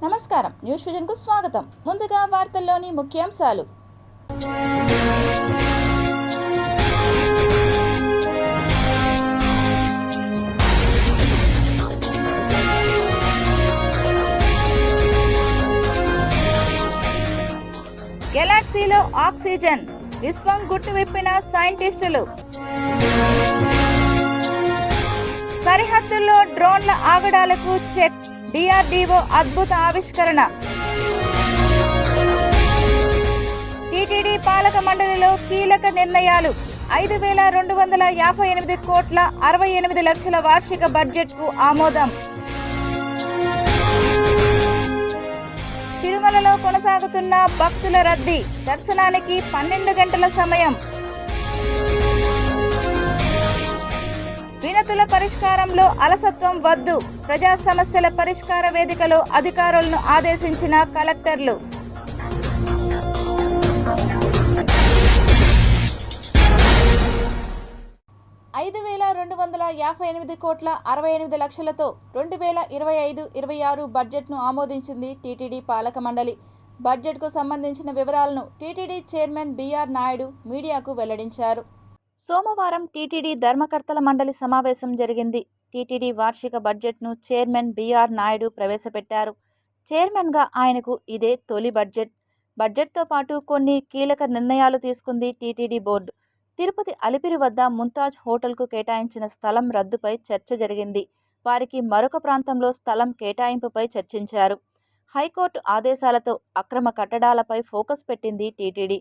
నమస్కారం, news vision కు స్వాగతం. ముందుగా వార్తల్లోని ముఖ్యాంశాలు. గెలాక్సీలో ఆక్సిజన్, విశ్వం గుట్టు విప్పిన సైంటిస్టులు. సరిహద్దుల్లో డ్రోన్ల ఆగడాలకు చెక్, DRDO అద్భుత ఆవిష్కరణ. టీటీడీ పాలక మండలిలో కీలక నిర్ణయాలు. 5,258 కోట్ల 68 లక్షల వార్షిక బడ్జెట్కు ఆమోదం. తిరుమలలో కొనసాగుతున్న భక్తుల రద్దీ, దర్శనానికి 12 గంటల సమయం. వినతుల పరిష్కారంలో అలసత్వం వద్దు, ప్రజా సమస్యల పరిష్కార వేదికలో అధికారులను ఆదేశించిన కలెక్టర్లు. $5,258 కోట్ల 68 లక్షలతో 2025-26 బడ్జెట్ను ఆమోదించింది టీటీడీ పాలక మండలి. బడ్జెట్కు సంబంధించిన వివరాలను టీటీడీ చైర్మన్ బిఆర్ నాయుడు మీడియాకు వెల్లడించారు. సోమవారం టీటీడీ ధర్మకర్తల మండలి సమావేశం జరిగింది. టీటీడీ వార్షిక బడ్జెట్ను చైర్మన్ బిఆర్ నాయుడు ప్రవేశపెట్టారు. చైర్మన్గా ఆయనకు ఇదే తొలి బడ్జెట్. బడ్జెట్తో పాటు కొన్ని కీలక నిర్ణయాలు తీసుకుంది టీటీడీ బోర్డు. తిరుపతి అలిపిరి వద్ద ముంతాజ్ హోటల్కు కేటాయించిన స్థలం రద్దుపై చర్చ జరిగింది. వారికి మరొక ప్రాంతంలో స్థలం కేటాయింపుపై చర్చించారు. హైకోర్టు ఆదేశాలతో అక్రమ కట్టడాలపై ఫోకస్ పెట్టింది టీటీడీ.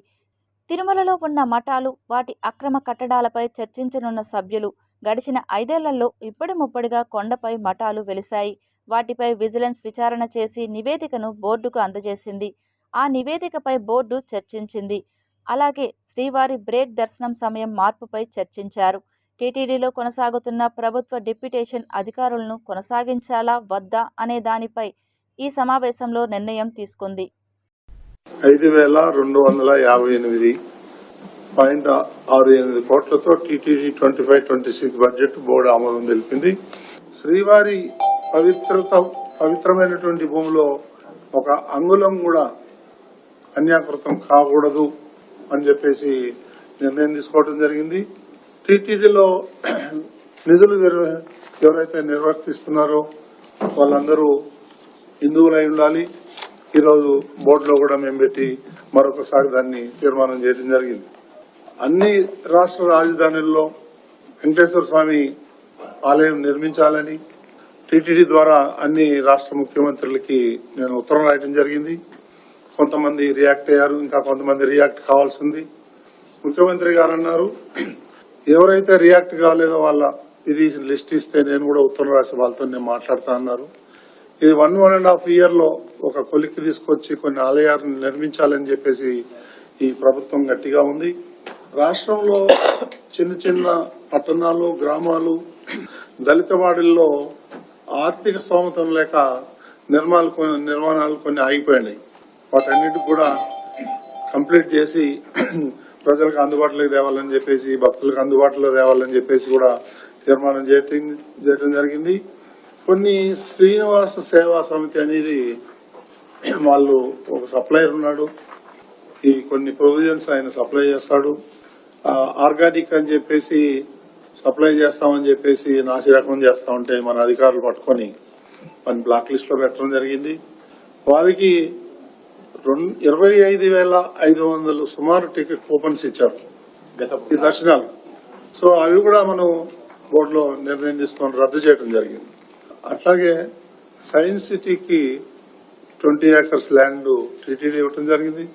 తిరుమలలో ఉన్న మఠాలు, వాటి అక్రమ కట్టడాలపై చర్చించనున్న సభ్యులు. గడిచిన 5 ఏళ్లలో ఇప్పటి ముప్పటిగా కొండపై మఠాలు వెలిశాయి. వాటిపై విజిలెన్స్ విచారణ చేసి నివేదికను బోర్డుకు అందజేసింది. ఆ నివేదికపై బోర్డు చర్చించింది. అలాగే శ్రీవారి బ్రేక్ దర్శనం సమయం మార్పుపై చర్చించారు. టీటీడీలో కొనసాగుతున్న ప్రభుత్వ డిప్యూటేషన్ అధికారులను కొనసాగించాలా వద్దా అనే దానిపై ఈ సమావేశంలో నిర్ణయం తీసుకుంది. 5,258.68 కోట్లతో టీటీడీ 25-26 బడ్జెట్ బోర్డు ఆమోదం తెలిపింది. శ్రీవారి పవిత్రమైనటువంటి భూమిలో ఒక అంగుళం కూడా అన్యాకృతం కాకూడదు అని చెప్పేసి నిర్ణయం తీసుకోవడం జరిగింది. టీటీడీలో నిధులు ఎవరైతే నిర్వర్తిస్తున్నారో వాళ్ళందరూ హిందువులై ఉండాలి. ఈరోజు బోర్డులో కూడా మేము పెట్టి మరొకసారి దాన్ని తీర్మానం చేయడం జరిగింది. అన్ని రాష్ట్ర రాజధానుల్లో వెంకటేశ్వర స్వామి ఆలయం నిర్మించాలని టీటీడీ ద్వారా అన్ని రాష్ట్ర ముఖ్యమంత్రులకి నేను ఉత్తరం రాయడం జరిగింది. కొంతమంది రియాక్ట్ అయ్యారు, ఇంకా కొంతమంది రియాక్ట్ కావాల్సి ఉంది. ముఖ్యమంత్రి గారు అన్నారు, ఎవరైతే రియాక్ట్ కాలేదో వాళ్ళ ఇది లిస్ట్ ఇస్తే నేను కూడా ఉత్తరం రాసి వాళ్ళతో నేను మాట్లాడుతా అన్నారు. ఇది 1.5 years లో ఒక కొలిక్కి తీసుకొచ్చి కొన్ని ఆలయాలను నిర్మించాలని చెప్పేసి ఈ ప్రభుత్వం గట్టిగా ఉంది. రాష్ట్రంలో చిన్న చిన్న పట్టణాలు, గ్రామాలు, దళిత వాడల్లో ఆర్థిక స్తోమతం లేక నిర్మాణాలు కొన్ని ఆగిపోయినాయి. వాటన్నిటికి కూడా కంప్లీట్ చేసి ప్రజలకు అందుబాటులోకి తేవాలని చెప్పేసి, భక్తులకు అందుబాటులో తేవాలని చెప్పేసి కూడా తీర్మానం చేయడం జరిగింది. కొన్ని శ్రీనివాస సేవా సమితి అనేది వాళ్ళు ఒక సప్లయర్ ఉన్నాడు. ఈ కొన్ని ప్రొవిజన్స్ ఆయన సప్లై చేస్తాడు. ఆర్గానిక్ అని చెప్పేసి సప్లై చేస్తామని చెప్పేసి నాసిరకం చేస్తా ఉంటే మన అధికారులు పట్టుకొని మన బ్లాక్ లిస్ట్ లో పెట్టడం జరిగింది. వారికి 25,500 సుమారు టికెట్ కూపన్స్ ఇచ్చారు ఈ దర్శనాలు. సో అవి కూడా మనం బోర్డులో నిర్ణయం తీసుకొని రద్దు చేయడం జరిగింది. అట్లాగే సైన్స్ సిటీకి 20 acres ల్యాండ్ టీటీడీ ఇవ్వటం జరిగింది.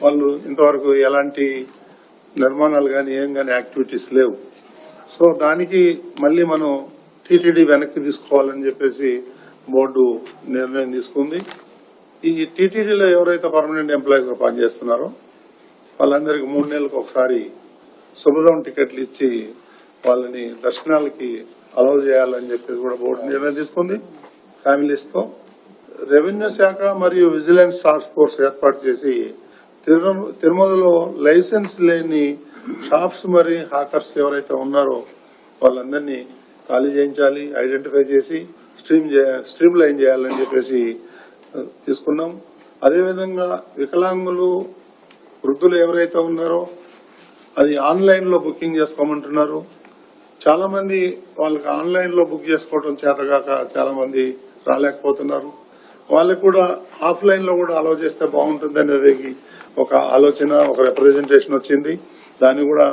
వాళ్ళు ఇంతవరకు ఎలాంటి నిర్మాణాలు కానీ ఏం కానీ యాక్టివిటీస్ లేవు. సో దానికి మళ్ళీ మనం టీటీడీ వెనక్కి తీసుకోవాలని చెప్పేసి బోర్డు నిర్ణయం తీసుకుంది. ఈ టీటీడీలో ఎవరైతే పర్మనెంట్ ఎంప్లాయీస్ గా పనిచేస్తున్నారో వాళ్ళందరికీ 3 నెలలకు ఒకసారి శుభదం టికెట్లు ఇచ్చి వాళ్ళని దర్శనాలకి అలౌ చేయాలని చెప్పేసి కూడా బోర్డు నిర్ణయం తీసుకుంది. ఫ్యామిలీస్ తో రెవెన్యూ శాఖ మరియు విజిలెన్స్ టాస్క్ ఫోర్స్ ఏర్పాటు చేసి తిరుమలలో లైసెన్స్ లేని షాప్స్ మరి హాకర్స్ ఎవరైతే ఉన్నారో వాళ్ళందరినీ ఖాళీ చేయించాలి, ఐడెంటిఫై చేసి స్ట్రీమ్ లైన్ చేయాలని చెప్పేసి తీసుకున్నాం. అదేవిధంగా వికలాంగులు వృద్ధులు ఎవరైతే ఉన్నారో అది ఆన్లైన్ లో బుకింగ్ చేసుకోమంటున్నారు. చాలా మంది వాళ్ళకి ఆన్లైన్ లో బుక్ చేసుకోవడం చేతగాక చాలా మంది రాలేకపోతున్నారు. వాళ్ళకి కూడా ఆఫ్లైన్ లో కూడా అలౌ చేస్తే బాగుంటుంది అనేది ఒక ఆలోచన, ఒక రిప్రజెంటేషన్ వచ్చింది. దాన్ని కూడా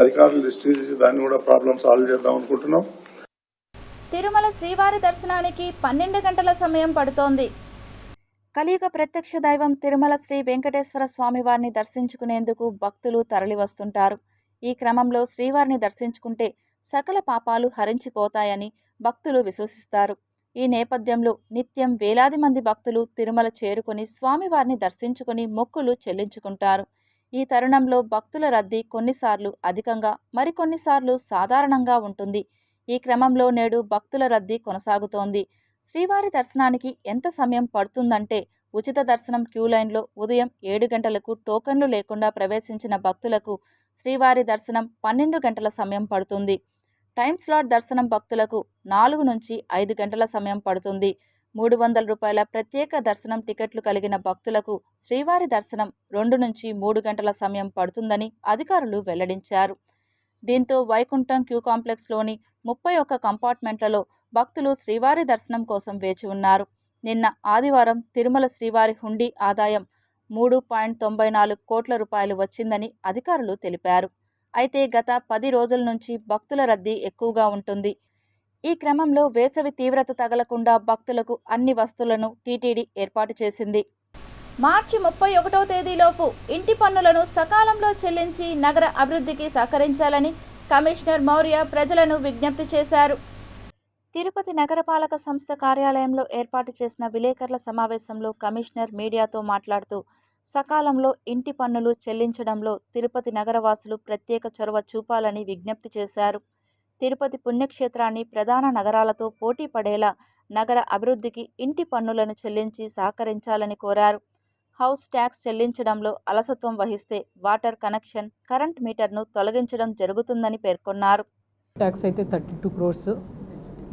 అధికారులు దృష్టి తీసి దాన్ని కూడా ప్రాబ్లం సాల్వ్ చేద్దాం అనుకుంటున్నాం. తిరుమల శ్రీవారి దర్శనానికి 12 గంటల సమయం పడుతోంది. కలియుగ ప్రత్యక్ష దైవం తిరుమల శ్రీ వెంకటేశ్వర స్వామివారిని దర్శించుకునేందుకు భక్తులు తరలివస్తుంటారు. ఈ క్రమంలో శ్రీవారిని దర్శించుకుంటే సకల పాపాలు హరించిపోతాయని భక్తులు విశ్వసిస్తారు. ఈ నేపథ్యంలో నిత్యం వేలాది మంది భక్తులు తిరుమల చేరుకొని స్వామివారిని దర్శించుకుని మొక్కులు చెల్లించుకుంటారు. ఈ తరుణంలో భక్తుల రద్దీ కొన్నిసార్లు అధికంగా, మరికొన్నిసార్లు సాధారణంగా ఉంటుంది. ఈ క్రమంలో నేడు భక్తుల రద్దీ కొనసాగుతోంది. శ్రీవారి దర్శనానికి ఎంత సమయం పడుతుందంటే ఉచిత దర్శనం క్యూ లైన్లో ఉదయం 7 గంటలకు టోకన్లు లేకుండా ప్రవేశించిన భక్తులకు శ్రీవారి దర్శనం 12 గంటల సమయం పడుతుంది. టైమ్ స్లాట్ దర్శనం భక్తులకు 4 నుంచి 5 గంటల సమయం పడుతుంది. 300 రూపాయల ప్రత్యేక దర్శనం టికెట్లు కలిగిన భక్తులకు శ్రీవారి దర్శనం 2 నుంచి 3 గంటల సమయం పడుతుందని అధికారులు వెల్లడించారు. దీంతో వైకుంఠం క్యూ కాంప్లెక్స్లోని 31 కంపార్ట్మెంట్లలో భక్తులు శ్రీవారి దర్శనం కోసం వేచి ఉన్నారు. నిన్న ఆదివారం తిరుమల శ్రీవారి హుండీ ఆదాయం 3.94 కోట్ల రూపాయలు వచ్చిందని అధికారులు తెలిపారు. అయితే గత 10 రోజుల నుంచి భక్తుల రద్దీ ఎక్కువగా ఉంటుంది. ఈ క్రమంలో వేసవి తీవ్రత తగలకుండా భక్తులకు అన్ని వసతులను టీటీడీ ఏర్పాటు చేసింది. మార్చి 31వ తేదీలోపు ఇంటి పన్నులను సకాలంలో చెల్లించి నగర అభివృద్ధికి సహకరించాలని కమిషనర్ మౌర్య ప్రజలను విజ్ఞప్తి చేశారు. తిరుపతి నగరపాలక సంస్థ కార్యాలయంలో ఏర్పాటు చేసిన విలేకరుల సమావేశంలో కమిషనర్ మీడియాతో మాట్లాడుతూ సకాలంలో ఇంటి పన్నులు చెల్లించడంలో తిరుపతి నగరవాసులు ప్రత్యేక చొరవ చూపాలని విజ్ఞప్తి చేశారు. తిరుపతి పుణ్యక్షేత్రాన్ని ప్రధాన నగరాలతో పోటీ పడేలా నగర అభివృద్ధికి ఇంటి పన్నులను చెల్లించి సహకరించాలని కోరారు. హౌస్ ట్యాక్స్ చెల్లించడంలో అలసత్వం వహిస్తే వాటర్ కనెక్షన్, కరెంట్ మీటర్ను తొలగించడం జరుగుతుందని పేర్కొన్నారు. ట్యాక్స్ అయితే 32 crores,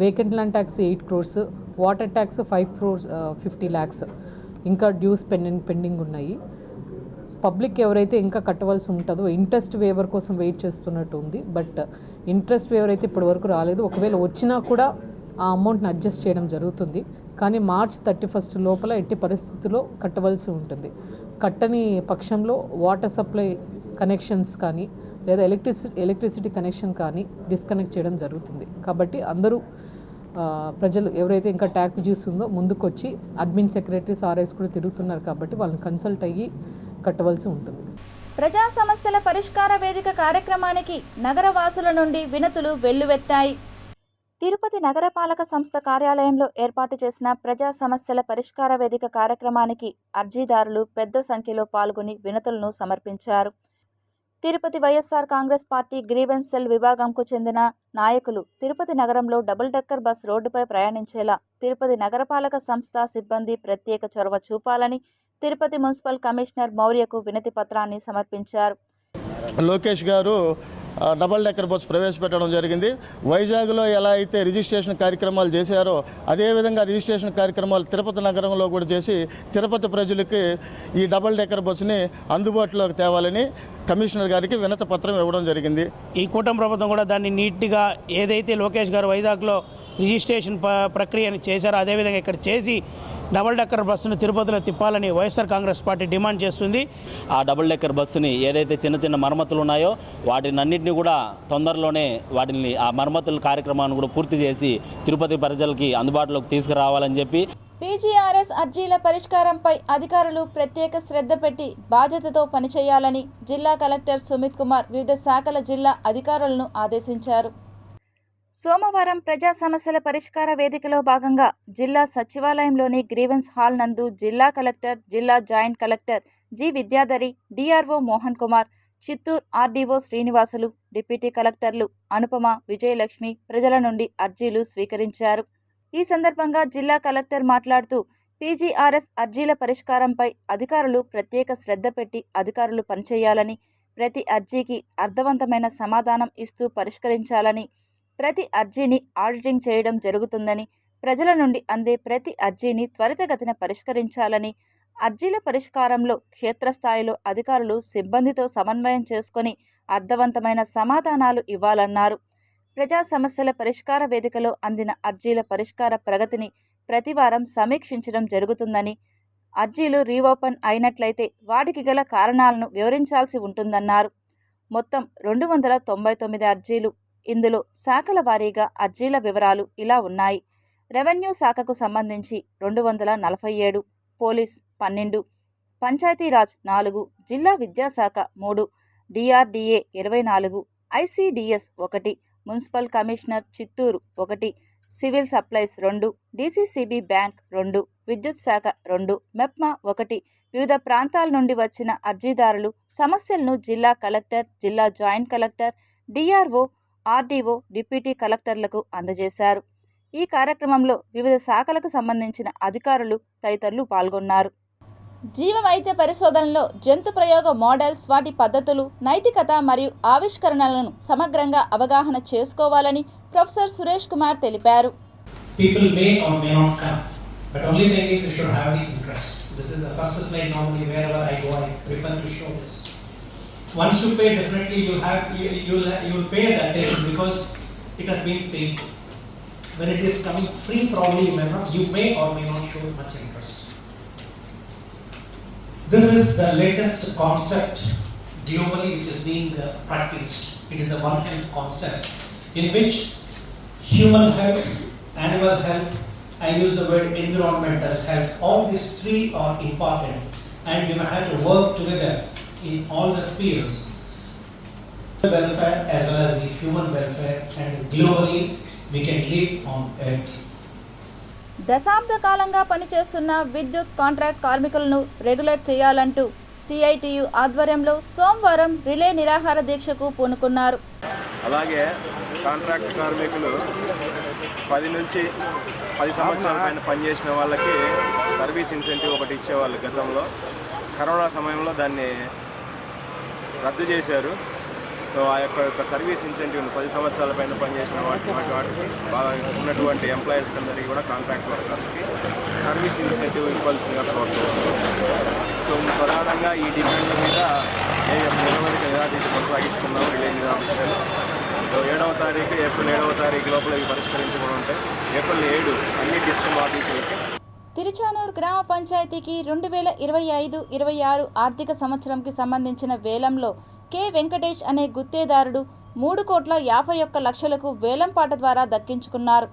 vacant land tax 8 crores, water tax 5 crores 50 lakhs ఇంకా డ్యూస్ పెండింగ్ ఉన్నాయి. పబ్లిక్ ఎవరైతే ఇంకా కట్టవలసి ఉంటుందో ఇంట్రెస్ట్ వేవర్ కోసం వెయిట్ చేస్తున్నట్టు ఉంది. బట్ ఇంట్రెస్ట్ వేవర్ అయితే ఇప్పటివరకు రాలేదు. ఒకవేళ వచ్చినా కూడా ఆ అమౌంట్ని అడ్జస్ట్ చేయడం జరుగుతుంది. కానీ మార్చ్ 31 లోపల ఎట్టి పరిస్థితుల్లో కట్టవలసి ఉంటుంది. కట్టని పక్షంలో వాటర్ సప్లై కనెక్షన్స్ కానీ లేదా ఎలక్ట్రిసిటీ కనెక్షన్ కానీ డిస్కనెక్ట్ చేయడం జరుగుతుంది. కాబట్టి అందరూ ప్రజలు ఎవరైతే ఇంకా ట్యాక్స్ డ్యూస్ ఉందో ముందుకొచ్చి అడ్మిన్ సెక్రటరీస్ ఆర్ఐస్ కూడా తిరుగుతున్నారు కాబట్టి వాళ్ళని కన్సల్ట్ అయ్యి కట్టవలసి ఉంటుంది. ప్రజా సమస్యల పరిష్కార వేదిక కార్యక్రమానికి నగరవాసుల నుండి వినతులు వెల్లువెత్తాయి. తిరుపతి నగరపాలక సంస్థ కార్యాలయంలో ఏర్పాటు చేసిన ప్రజా సమస్యల పరిష్కార వేదిక కార్యక్రమానికి అర్జీదారులు పెద్ద సంఖ్యలో పాల్గొని వినతులను సమర్పించారు. Tirupati YSR Congress party grievance cell విభాగంకు చెందిన నాయకులు తిరుపతి నగరంలో డబుల్ డెక్కర్ బస్ రోడ్డుపై ప్రయాణించేలా తిరుపతి నగరపాలక సంస్థ సిబ్బంది ప్రత్యేక చొరవ చూపాలని తిరుపతి మున్సిపల్ కమిషనర్ మౌర్యకు వినతి పత్రాన్ని సమర్పించారు. లోకేష్ గారు డబల్ డెక్కర్ బస్సు ప్రవేశపెట్టడం జరిగింది. వైజాగ్లో ఎలా అయితే రిజిస్ట్రేషన్ కార్యక్రమాలు చేశారో అదేవిధంగా రిజిస్ట్రేషన్ కార్యక్రమాలు తిరుపతి నగరంలో కూడా చేసి తిరుపతి ప్రజలకి ఈ డబల్ డెక్కర్ బస్సుని అందుబాటులోకి తేవాలని కమిషనర్ గారికి వినతి పత్రం ఇవ్వడం జరిగింది. ఈ కూటమి ప్రభుత్వం కూడా దాన్ని నీట్గా ఏదైతే లోకేష్ గారు వైజాగ్లో రిజిస్ట్రేషన్ ప్రక్రియను చేశారో అదేవిధంగా ఇక్కడ చేసి డబుల్ డెక్కర్ బస్సును తిరుపతిలో తిప్పాలని వైఎస్ఆర్ కాంగ్రెస్ పార్టీ డిమాండ్ చేస్తుంది. ఆ డబుల్ డెక్కర్ బస్సుని ఏదైతే చిన్న చిన్న మరమ్మతులు ఉన్నాయో వాటినన్నింటినీ కూడా తొందరలోనే వాటిని ఆ మరమ్మతుల కార్యక్రమాన్ని కూడా పూర్తి చేసి తిరుపతి ప్రజలకి అందుబాటులోకి తీసుకురావాలని చెప్పి పీజీఆర్ఎస్ అర్జీల పరిష్కారంపై అధికారులు ప్రత్యేక శ్రద్ధ పెట్టి బాధ్యతతో పనిచేయాలని జిల్లా కలెక్టర్ సుమిత్ కుమార్ వివిధ శాఖల జిల్లా అధికారులను ఆదేశించారు. సోమవారం ప్రజా సమస్యల పరిష్కార వేదికలో భాగంగా జిల్లా సచివాలయంలోని గ్రీవెన్స్ హాల్ నందు జిల్లా కలెక్టర్, జిల్లా joint collector G Vidyadhari, DRO Mohan Kumar, Chittoor RDO Srinivasulu, deputy కలెక్టర్లు అనుపమ, విజయలక్ష్మి ప్రజల నుండి అర్జీలు స్వీకరించారు. ఈ సందర్భంగా జిల్లా కలెక్టర్ మాట్లాడుతూ పీజీఆర్ఎస్ అర్జీల పరిష్కారంపై అధికారులు ప్రత్యేక శ్రద్ధ పెట్టి అధికారులు పనిచేయాలని, ప్రతి అర్జీకి అర్థవంతమైన సమాధానం ఇస్తూ పరిష్కరించాలని, ప్రతి అర్జీని ఆడిటింగ్ చేయడం జరుగుతుందని, ప్రజల నుండి అందే ప్రతి అర్జీని త్వరితగతిన పరిష్కరించాలని, అర్జీల పరిష్కారంలో క్షేత్రస్థాయిలో అధికారులు సిబ్బందితో సమన్వయం చేసుకొని అర్థవంతమైన సమాధానాలు ఇవ్వాలన్నారు. ప్రజా సమస్యల పరిష్కార వేదికలో అందిన అర్జీల పరిష్కార ప్రగతిని ప్రతివారం సమీక్షించడం జరుగుతుందని, అర్జీలు రీఓపెన్ అయినట్లయితే వాటికి గల కారణాలను వివరించాల్సి ఉంటుందన్నారు. మొత్తం 299 అర్జీలు. ఇందులో శాఖల వారీగా అర్జీల వివరాలు ఇలా ఉన్నాయి. రెవెన్యూ శాఖకు సంబంధించి 247, పోలీస్ 12, పంచాయతీరాజ్ 4, జిల్లా విద్యాశాఖ 3, DRDA 24, ICDS 1, municipal commissioner Chittoor 1, civil supplies 2, DCCB bank 2, విద్యుత్ శాఖ 2, మెప్మా 1. వివిధ ప్రాంతాల నుండి వచ్చిన అర్జీదారులు సమస్యలను జిల్లా కలెక్టర్, జిల్లా joint collector, DRO, RDO, deputy కలెక్టర్లకు అందజేశారు. ఈ కార్యక్రమంలో వివిధ శాఖలకు సంబంధించిన అధికారులు తదితరులు పాల్గొన్నారు. జీవ వైద్య పరిశోధనలో జంతు ప్రయోగ మోడల్స్, వాటి పద్ధతులు, నైతికత మరియు ఆవిష్కరణలను సమగ్రంగా అవగాహన చేసుకోవాలని ప్రొఫెసర్ సురేష్ కుమార్ తెలిపారు. People may or may not come, but only thing is you should have the interest. This is the first slide. Normally wherever I go, I prefer to show this. Once you pay, definitely you'll pay that attention because it has been paid. When it is coming free, probably you may or may not show much interest. This is the latest concept globally which is being practiced. It is a One Health concept in which human health, animal health, I use the word environmental health. All these three are important and we have to work together in all the spheres. Welfare as well as the human welfare, and globally we can live on earth. దశాబ్ద కాలంగా పనిచేస్తున్న విద్యుత్ contract కార్మికులను regulate చేయాలంటూ CITU ఆధ్వర్యంలో సోమవారం relay నిరాహార దీక్షకు పూనుకున్నారు. అలాగే కాంట్రాక్ట్ కార్మికులు 10 నుంచి 10 సంవత్సరాల పైన పనిచేసిన వాళ్ళకి సర్వీస్ ఇన్సెంటివ్ ఒకటి ఇచ్చేవాళ్ళు గతంలో. కరోనా సమయంలో దాన్ని రద్దు చేశారు. సో ఆ యొక్క సర్వీస్ ఇన్సెంటివ్ని 10 సంవత్సరాల పైన పనిచేసిన వాటికి బాగా ఉన్నటువంటి ఎంప్లాయీస్కి అందరికీ కూడా కాంట్రాక్ట్ వర్కర్స్కి సర్వీస్ ఇన్సెంటివ్ ఇవ్వాల్సిందిగా కోరుతున్నాం. సో ప్రధానంగా ఈ డిమాండ్ల మీద నిలబడికి నిరాదీక్ష కొనసాగిస్తున్నాం. రిలే నిరాదీక్షలు ఏప్రిల్ 7వ తారీఖు లోపల ఇవి పరిష్కరించబడి ఉంటాయి. ఏప్రిల్ 7 అన్ని డిస్ట్రిక్ట్ ఆఫీసులకి. తిరుచానూరు గ్రామ పంచాయతీకి 2025-26 ఆర్థిక సంవత్సరంకి సంబంధించిన వేలంలో కె వెంకటేష్ అనే గుత్తేదారుడు 3,51,00,000కు వేలంపాట ద్వారా దక్కించుకున్నారు.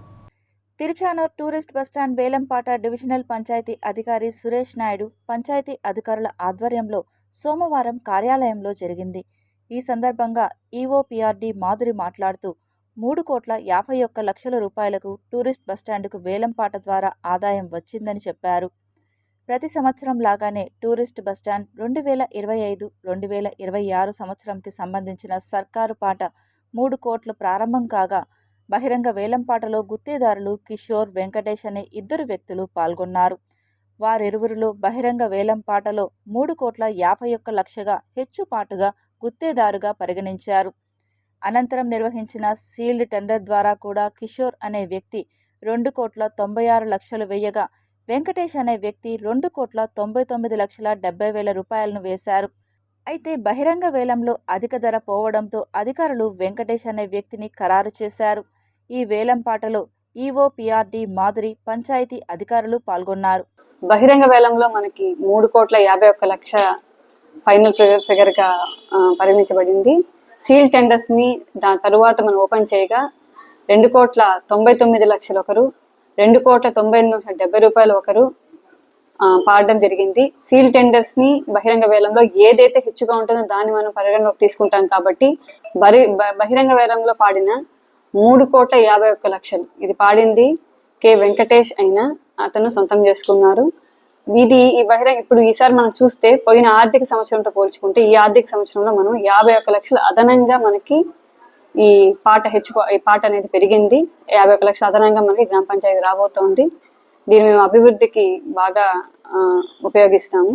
తిరుచానూరు టూరిస్ట్ బస్టాండ్ వేలంపాట డివిజనల్ పంచాయతీ అధికారి సురేష్ నాయుడు పంచాయతీ అధికారుల ఆధ్వర్యంలో సోమవారం కార్యాలయంలో జరిగింది. ఈ సందర్భంగా EOPRD మాధురి మాట్లాడుతూ 3,51,00,000 రూపాయలకు టూరిస్ట్ బస్టాండ్కు వేలంపాట ద్వారా ఆదాయం వచ్చిందని చెప్పారు. ప్రతి సంవత్సరం లాగానే టూరిస్ట్ బస్టాండ్ 2025-2026 సంవత్సరంకి సంబంధించిన సర్కారు పాట 3 కోట్లు ప్రారంభం కాగా బహిరంగ వేలంపాటలో గుత్తేదారులు కిషోర్, వెంకటేష్ అనే 2 వ్యక్తులు పాల్గొన్నారు. వారిరువురిలో బహిరంగ వేలంపాటలో 3,51,00,000గా హెచ్చుపాటుగా గుత్తేదారుగా పరిగణించారు. అనంతరం నిర్వహించిన సీల్డ్ టెండర్ ద్వారా కూడా కిషోర్ అనే వ్యక్తి 2,96,00,000 వేయగా వెంకటేష్ అనే వ్యక్తి 2,99,70,000 రూపాయలను వేశారు. అయితే బహిరంగ వేలంలో అధిక ధర పోవడంతో అధికారులు వెంకటేష్ అనే వ్యక్తిని ఖరారు చేశారు. ఈ వేలంపాటలో EOPRD మాధురి, పంచాయతీ అధికారులు పాల్గొన్నారు. బహిరంగ వేలంలో మనకి 3,51,00,000 ఫైనల్ ఫిగర్గా పరిగణించబడింది. సీల్ టెండర్స్ని దాని తరువాత మనం ఓపెన్ చేయగా 2,99,00,000 ఒకరు, 2,98,70,000 రూపాయలు ఒకరు పాడడం జరిగింది. సీల్ టెండర్స్ని బహిరంగ వేలంలో ఏదైతే హెచ్చుగా ఉంటుందో దాన్ని మనం పరిగణలోకి తీసుకుంటాం కాబట్టి బహిరంగ వేలంలో పాడిన 3,51,00,000 ఇది పాడింది కె వెంకటేష్ అయినా అతను సొంతం చేసుకున్నారు. ఈ బహిరంగ ఇప్పుడు ఈసారి మనం చూస్తే పోయిన ఆర్థిక సంవత్సరంతో పోల్చుకుంటే ఈ ఆర్థిక సంవత్సరంలో మనం 51,00,000 అదనంగా మనకి ఈ పాట అనేది పెరిగింది. 51,00,000 అదనంగా మనకి గ్రామ పంచాయతీ రాబోతోంది. దీన్ని మేము అభివృద్ధికి బాగా ఉపయోగిస్తాము.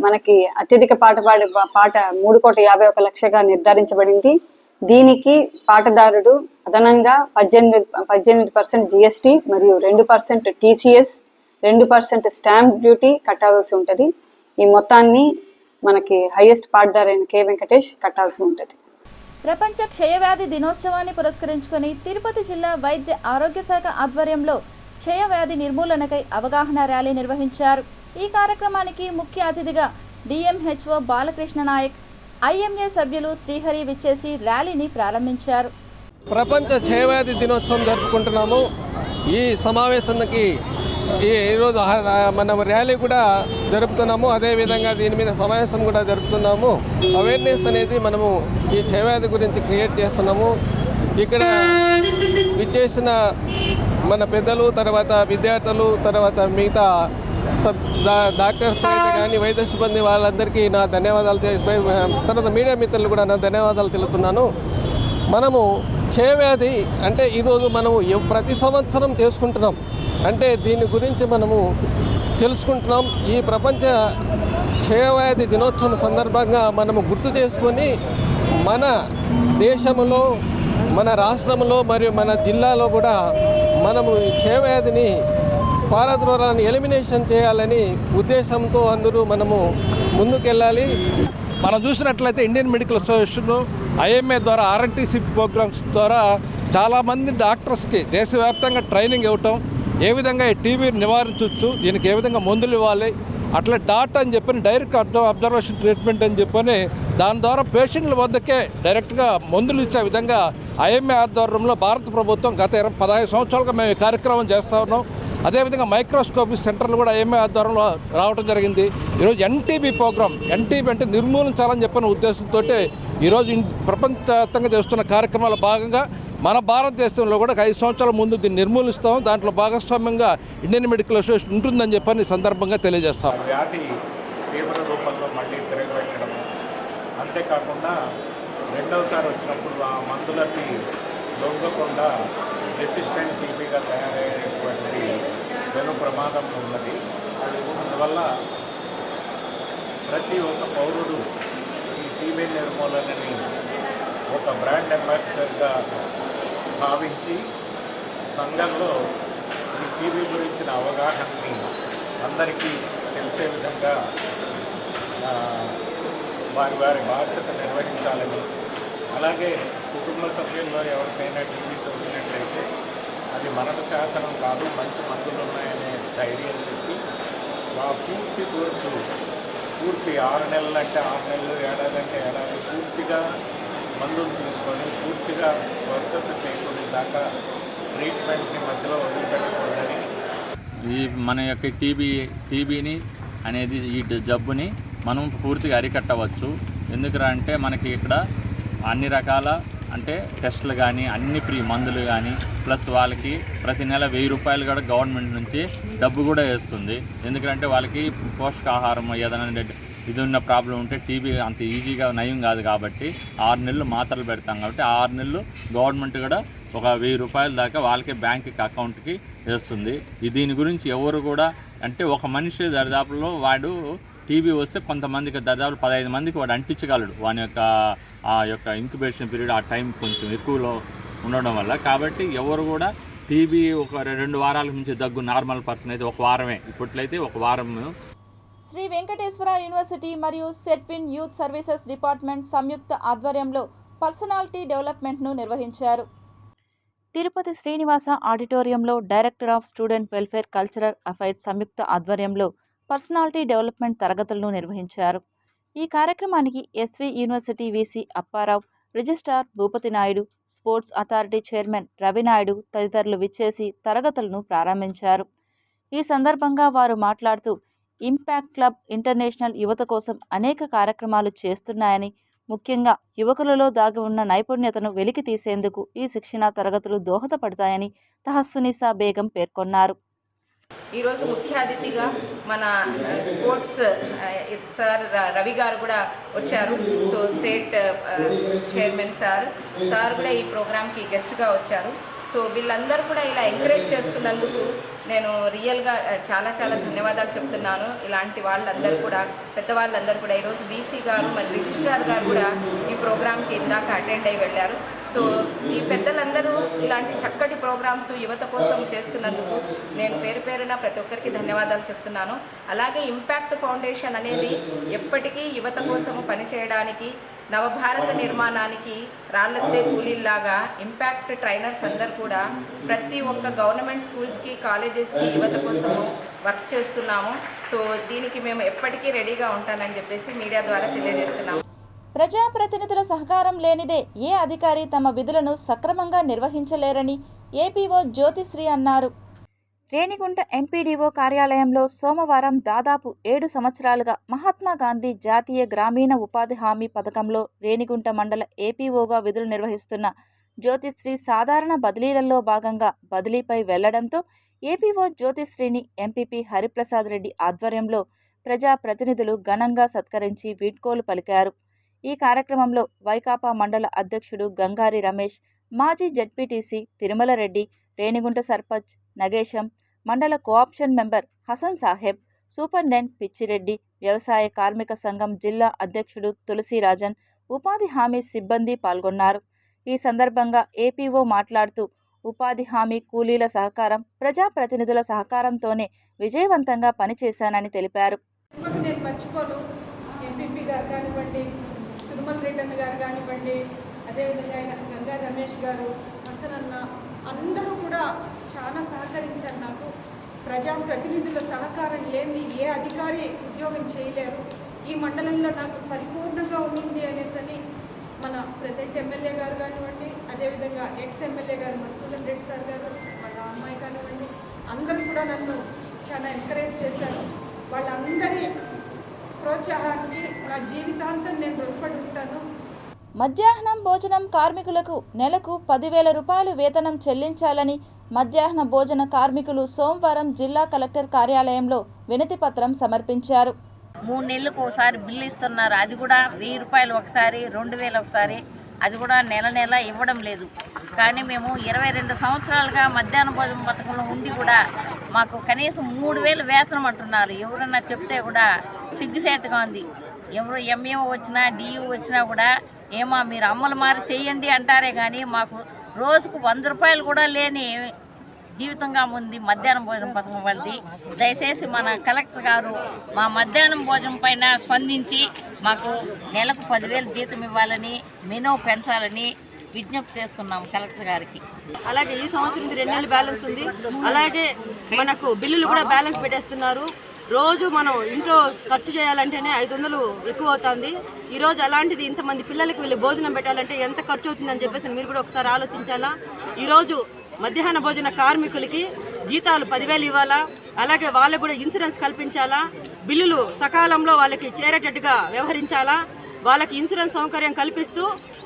మనకి అత్యధిక పాట 3,51,00,000గా నిర్ధారించబడింది. దీనికి పాటదారుడు అదనంగా 18% GST మరియు 2% TCS, 2% స్టాంప్ డ్యూటీ కట్టాల్సి ఉంటుంది. ఈ మొత్తాన్ని మనకి హైయెస్ట్ పాటదారైన కె వెంకటేష్ కట్టాల్సి ఉంటుంది. ప్రపంచ క్షయవ్యాధి దినోత్సవాన్ని పురస్కరించుకొని తిరుపతి జిల్లా వైద్య ఆరోగ్య శాఖ ఆధ్వర్యంలో క్షయవ్యాధి నిర్మూలనకై అవగాహన ర్యాలీ నిర్వహించారు. ఈ కార్యక్రమానికి ముఖ్య అతిథిగా DMHO బాలకృష్ణ నాయక్, IMA సభ్యులు శ్రీహరి విచ్చేసి ర్యాలీని ప్రారంభించారు. ప్రపంచ క్షయవ్యాధి దినోత్సవం జరుపుకుంటున్నాము. ఈ సమావేశానికి ఈరోజు మనం ర్యాలీ కూడా జరుపుతున్నాము. అదేవిధంగా దీని మీద సమావేశం కూడా జరుపుతున్నాము. అవేర్నెస్ అనేది మనము ఈ క్షయవ్యాధి గురించి క్రియేట్ చేస్తున్నాము. ఇక్కడ విచ్చేసిన మన పెద్దలు, తర్వాత విద్యార్థులు, తర్వాత మిగతా డాక్టర్స్ అయితే కానీ వైద్య సిబ్బంది వాళ్ళందరికీ నా ధన్యవాదాలు తర్వాత మీడియా మిత్రులు కూడా నా ధన్యవాదాలు తెలుపుతున్నాను. మనము క్షయవ్యాధి అంటే ఈరోజు మనము ప్రతి సంవత్సరం చేసుకుంటున్నాం. అంటే దీని గురించి మనము తెలుసుకుంటున్నాం. ఈ ప్రపంచ క్షయవ్యాధి దినోత్సవం సందర్భంగా మనము గుర్తు చేసుకొని మన దేశంలో, మన రాష్ట్రంలో మరియు మన జిల్లాలో కూడా మనము ఈ క్షయవ్యాధిని పారద్రోలాన్ని ఎలిమినేషన్ చేయాలని ఉద్దేశంతో అందరూ మనము ముందుకెళ్ళాలి. మనం చూసినట్లయితే ఇండియన్ మెడికల్ అసోసియేషన్, IMA ద్వారా RNTC ప్రోగ్రామ్స్ ద్వారా చాలామంది డాక్టర్స్కి దేశవ్యాప్తంగా ట్రైనింగ్ ఇవ్వటం, ఏ విధంగా ఈ టీబీని నివారించవచ్చు, దీనికి ఏ విధంగా మందులు ఇవ్వాలి, అట్లా డాట్ అని చెప్పని డైరెక్ట్ అబ్జర్వేషన్ ట్రీట్మెంట్ అని చెప్పని దాని ద్వారా పేషెంట్ల వద్దకే డైరెక్ట్గా మందులు ఇచ్చే విధంగా IMA ఆధ్వర్యంలో భారత ప్రభుత్వం గత 15 సంవత్సరాలుగా మేము ఈ కార్యక్రమం చేస్తూ ఉన్నాం. అదేవిధంగా మైక్రోస్కోపీ సెంటర్లు కూడా IMA ఆధ్వర్యంలో రావడం జరిగింది. ఈరోజు NTB ప్రోగ్రామ్, NTB అంటే నిర్మూలించాలని చెప్పిన ఉద్దేశంతో ఈరోజు ప్రపంచవ్యాప్తంగా చేస్తున్న కార్యక్రమాల భాగంగా మన భారతదేశంలో కూడా 5 సంవత్సరాల ముందు దీన్ని నిర్మూలిస్తాం. దాంట్లో భాగస్వామ్యంగా ఇండియన్ మెడికల్ అసోసియేషన్ ఉంటుందని చెప్పని సందర్భంగా తెలియజేస్తాం. వ్యాధి తీవ్ర రూపంలో మళ్ళీ తిరగబెట్టడం, అంతేకాకుండా రెండవసారి వచ్చినప్పుడు ఆ మందులకి లొంగకుండా రెసిస్టెంట్ టీబీగా తయారయ్యేటువంటి పెను ప్రమాదం ఉన్నది. అందువల్ల ప్రతి ఒక్క పౌరుడు ఈ టీబీ నిర్మూలనని ఒక బ్రాండ్ అంబాసిడర్గా భావించి సంఘంలో ఈ టీబీ గురించిన అవగాహనని అందరికీ తెలిసే విధంగా వారి బాధ్యత నిర్వహించాలని, అలాగే కుటుంబ సభ్యుల్లో ఎవరికైనా టీబీ సోకినట్లయితే అది మరణ శాసనం కాదు, మంచి మందులు ఉన్నాయనే ధైర్యం చెప్పి ఆ పూర్తి కోర్సు, పూర్తి 6 నెలలు అంటే 6 నెలలు, ఏడాది అంటే ఏడాది పూర్తిగా మందులు తీసుకొని పూర్తిగా స్వస్థత చేకూరే దాకా ట్రీట్మెంట్ని మధ్యలో వదిలిపెట్టకూడదని, ఈ మన యొక్క టీబీని అనేది ఈ జబ్బుని మనం పూర్తిగా అరికట్టవచ్చు. ఎందుకంటే మనకి ఇక్కడ అన్ని రకాల అంటే టెస్టులు కానీ అన్ని ఫ్రీ మందులు కానీ ప్లస్ వాళ్ళకి ప్రతి నెల 1000 రూపాయలు కూడా గవర్నమెంట్ నుంచి డబ్బు కూడా వేస్తుంది. ఎందుకంటే వాళ్ళకి పోషకాహారం ఏదైనా ఇది ఉన్న ప్రాబ్లం ఉంటే టీబీ అంత ఈజీగా నయం కాదు కాబట్టి 6 నెలలు మాత్రలు పెడతాం కాబట్టి 6 నెలలు గవర్నమెంట్ కూడా ఒక 1000 రూపాయల దాకా వాళ్ళకి బ్యాంక్ అకౌంట్కి వేస్తుంది. దీని గురించి ఎవరు కూడా అంటే ఒక మనిషి దరిదాపులో వాడు టీబీ వస్తే కొంతమందికి దాదాపు 15 మందికి వాడు అంటించగలడు. వాని యొక్క ఆ యొక్క ఇంక్యుబేషన్ పీరియడ్ ఆ టైం కొంచెం ఎక్కువలో ఉండడం వల్ల. కాబట్టి ఎవరు కూడా టీబీ ఒక 2 వారాల నుంచి దగ్గు నార్మల్ పర్సన్ అయితే 1 వారమే, ఇప్పట్లయితే 1 వారం. శ్రీ వెంకటేశ్వర యూనివర్సిటీ మరియు సెట్విన్ యూత్ సర్వీసెస్ డిపార్ట్మెంట్ సంయుక్త ఆధ్వర్యంలో పర్సనాలిటీ డెవలప్మెంట్ను నిర్వహించారు. తిరుపతి శ్రీనివాస ఆడిటోరియంలో director of student welfare cultural affairs సంయుక్త ఆధ్వర్యంలో పర్సనాలిటీ డెవలప్మెంట్ తరగతులను నిర్వహించారు. ఈ కార్యక్రమానికి SV university VC Apparao, registrar Bhupathi Naidu, sports authority chairman Ravi Naidu తదితరులు విచ్చేసి తరగతులను ప్రారంభించారు. ఈ సందర్భంగా వారు మాట్లాడుతూ ఇంపాక్ట్ క్లబ్ ఇంటర్నేషనల్ యువత కోసం అనేక కార్యక్రమాలు చేస్తున్నాయని, ముఖ్యంగా యువకులలో దాగి ఉన్న నైపుణ్యతను వెలికి తీసేందుకు ఈ శిక్షణా తరగతులు దోహదపడతాయని తహస్సునిసా బేగం పేర్కొన్నారు. ఈరోజు ముఖ్య అతిథిగా మన స్పోర్ట్స్ సార్ రవి గారు కూడా వచ్చారు. సో స్టేట్ చైర్మన్ సార్ కూడా ఈ ప్రోగ్రామ్కి గెస్ట్గా వచ్చారు. సో వీళ్ళందరూ కూడా ఇలా ఎంకరేజ్ చేస్తున్నందుకు నేను రియల్గా చాలా చాలా ధన్యవాదాలు చెప్తున్నాను. ఇలాంటి వాళ్ళందరూ కూడా పెద్దవాళ్ళందరూ కూడా ఈరోజు బీసీ గారు మరి రిజిస్ట్రార్ గారు కూడా ఈ ప్రోగ్రామ్కి ఇందాక అటెండ్ అయ్యి వెళ్ళారు. సో ఈ పెద్దలందరూ ఇలాంటి చక్కటి ప్రోగ్రామ్స్ యువత కోసం చేస్తున్నందుకు నేను పేరు పేరున ప్రతి ఒక్కరికి ధన్యవాదాలు చెప్తున్నాను. అలాగే ఇంపాక్ట్ ఫౌండేషన్ అనేది ఎప్పటికీ యువత కోసము పనిచేయడానికి, నవభారత నిర్మాణానికి రాళ్ళద్దే కూలీల్లాగా ఇంపాక్ట్ ట్రైనర్స్ అందరు కూడా ప్రతి ఒక్క గవర్నమెంట్ స్కూల్స్కి, కాలేజెస్కి యువత కోసము వర్క్ చేస్తున్నాము. సో దీనికి మేము ఎప్పటికీ రెడీగా ఉంటానని చెప్పేసి మీడియా ద్వారా తెలియజేస్తున్నాము. ప్రజాప్రతినిధుల సహకారం లేనిదే ఏ అధికారి తమ విధులను సక్రమంగా నిర్వహించలేరని ఏపీఓ జ్యోతిశ్రీ అన్నారు. రేణిగుంట ఎంపీడీఓ కార్యాలయంలో సోమవారం దాదాపు 7 సంవత్సరాలుగా మహాత్మా గాంధీ జాతీయ గ్రామీణ ఉపాధి హామీ పథకంలో రేణిగుంట మండల ఏపీఓగా విధులు నిర్వహిస్తున్న జ్యోతిశ్రీ సాధారణ బదిలీలలో భాగంగా బదిలీపై వెళ్లడంతో ఏపీఓ జ్యోతిశ్రీని ఎంపీపీ హరిప్రసాద్ రెడ్డి ఆధ్వర్యంలో ప్రజాప్రతినిధులు ఘనంగా సత్కరించి వీడ్కోలు పలికారు. ఈ కార్యక్రమంలో వైకాపా మండల అధ్యక్షుడు గంగారి రమేష్, మాజీ జెడ్పీటీసీ తిరుమల రెడ్డి, రేణిగుంట సర్పంచ్ నగేశం, మండల co-option member Hasan Saheb, superintendent Pichireddy, వ్యవసాయ కార్మిక సంఘం జిల్లా అధ్యక్షుడు తులసిరాజన్, ఉపాధి హామీ సిబ్బంది పాల్గొన్నారు. ఈ సందర్భంగా ఏపీఓ మాట్లాడుతూ ఉపాధి హామీ కూలీల సహకారం, ప్రజాప్రతినిధుల సహకారంతోనే విజయవంతంగా పనిచేశానని తెలిపారు. నేను మర్చిపోను. ఎంపీపీ గారు కానివ్వండి, తిరుమల రెడ్డి గారు కానివ్వండి, అదేవిధంగా ఆయన గంగా రమేష్ గారు, హసనన్న అందరూ కూడా చాలా సహకరించారు నాకు. ప్రజాప్రతినిధుల సహకారం లేని ఏ అధికారి ఉద్యోగం చేయలేరు. ఈ మండలంలో నాకు పరిపూర్ణంగా ఉండింది అనేసి మన ప్రెసిడెంట్ ఎమ్మెల్యే గారు కానివ్వండి, అదేవిధంగా ఎక్స్ ఎమ్మెల్యే గారు మసూదన్ రెడ్డి సార్ గారు, వాళ్ళ అమ్మాయి కానివ్వండి, అందరూ కూడా నన్ను చాలా ఎంకరేజ్ చేశారు. వాళ్ళందరి ప్రోత్సాహానికి నా జీవితాంతం నేను రుణపడి ఉంటాను. మధ్యాహ్నం భోజనం కార్మికులకు నెలకు 10,000 రూపాయలు వేతనం చెల్లించాలని మధ్యాహ్న భోజన కార్మికులు సోమవారం జిల్లా కలెక్టర్ కార్యాలయంలో వినతి పత్రం సమర్పించారు. 3 నెలలకు ఒకసారి బిల్లు ఇస్తున్నారు. అది కూడా 1000 రూపాయలు ఒకసారి, 2000 ఒకసారి, అది కూడా నెల నెల ఇవ్వడం లేదు. కానీ మేము 22 సంవత్సరాలుగా మధ్యాహ్న భోజన పథకంలో ఉండి కూడా మాకు కనీసం 3000 వేతనం అంటున్నారు. ఎవరన్నా చెప్తే కూడా సిగ్గుసేటుగా ఉంది. ఎవరు ఎంఏఓ వచ్చినా, డియూ వచ్చినా కూడా ఏమో మీరు అమ్మలు మారి చెయ్యండి అంటారే కానీ మాకు రోజుకు 100 రూపాయలు కూడా లేని జీవితంగా ఉంది మధ్యాహ్నం భోజనం పథకం వాళ్ళది. దయచేసి మన కలెక్టర్ గారు మా మధ్యాహ్నం భోజనం పైన స్పందించి మాకు నెలకు 10,000 జీతం ఇవ్వాలని, మెనూ పెంచాలని విజ్ఞప్తి చేస్తున్నాం కలెక్టర్ గారికి. అలాగే ఈ సంవత్సరం 2 నెలలు బ్యాలెన్స్ ఉంది. అలాగే మనకు బిల్లులు కూడా బ్యాలెన్స్ పెట్టేస్తున్నారు. రోజు మనం ఇంట్లో ఖర్చు చేయాలంటేనే 500 ఎక్కువ అవుతుంది. ఈరోజు అలాంటిది ఇంతమంది పిల్లలకి వీళ్ళు భోజనం పెట్టాలంటే ఎంత ఖర్చు అవుతుందని చెప్పేసి మీరు కూడా ఒకసారి ఆలోచించాలా. ఈరోజు మధ్యాహ్న భోజన కార్మికులకి జీతాలు 10,000 ఇవ్వాలా. అలాగే వాళ్ళకు కూడా ఇన్సూరెన్స్ కల్పించాలా. బిల్లులు సకాలంలో వాళ్ళకి చేరేటట్టుగా వ్యవహరించాలా. వాళ్ళకి ఇన్సూరెన్స్ సౌకర్యం కల్పిస్తూ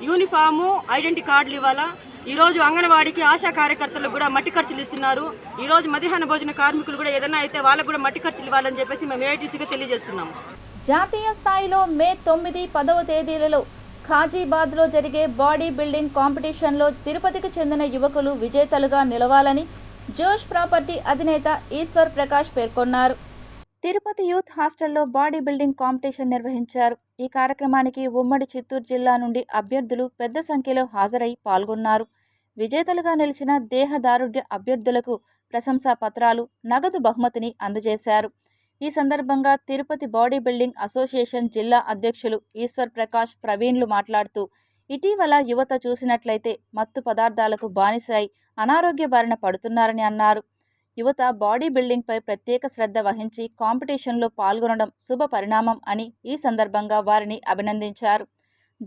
యూనిఫాము, ఐడెంటిటీ కార్డులు ఇవ్వాలా. ఈరోజు అంగన్వాడికి ఆశా కార్యకర్తలకు కూడా మట్టి ఖర్చులు ఇస్తున్నారు. ఈరోజు మధ్యాహ్న భోజన కార్మికులు కూడా ఏదైనా అయితే వాళ్ళకు కూడా మట్టి ఖర్చులు ఇవ్వాలని చెప్పేసి మేము ఏఐటీసీగా తెలియజేస్తున్నాము. జాతీయ స్థాయిలో మే 9, 10వ తేదీలలో ఖాజీబాద్లో జరిగే బాడీ బిల్డింగ్ కాంపిటీషన్లో తిరుపతికి చెందిన యువకులు విజేతలుగా నిలవాలని జోష్ ప్రాపర్టీ అధినేత ఈశ్వర్ ప్రకాష్ పేర్కొన్నారు. తిరుపతి యూత్ హాస్టల్లో బాడీ బిల్డింగ్ కాంపిటీషన్ నిర్వహించారు. ఈ కార్యక్రమానికి ఉమ్మడి చిత్తూరు జిల్లా నుండి అభ్యర్థులు పెద్ద సంఖ్యలో హాజరై పాల్గొన్నారు. విజేతలుగా నిలిచిన దేహదారుఢ్య అభ్యర్థులకు ప్రశంసా పత్రాలు, నగదు బహుమతిని అందజేశారు. ఈ సందర్భంగా తిరుపతి బాడీ బిల్డింగ్ అసోసియేషన్ జిల్లా అధ్యక్షులు ఈశ్వర్ ప్రకాష్ ప్రవీణ్లు మాట్లాడుతూ, ఇటీవల యువత చూసినట్లయితే మత్తు పదార్థాలకు బానిసై అనారోగ్య బారిన పడుతున్నారని అన్నారు. యువత బాడీ బిల్డింగ్పై ప్రత్యేక శ్రద్ధ వహించి కాంపిటీషన్లో పాల్గొనడం శుభ పరిణామం అని ఈ సందర్భంగా వారిని అభినందించారు.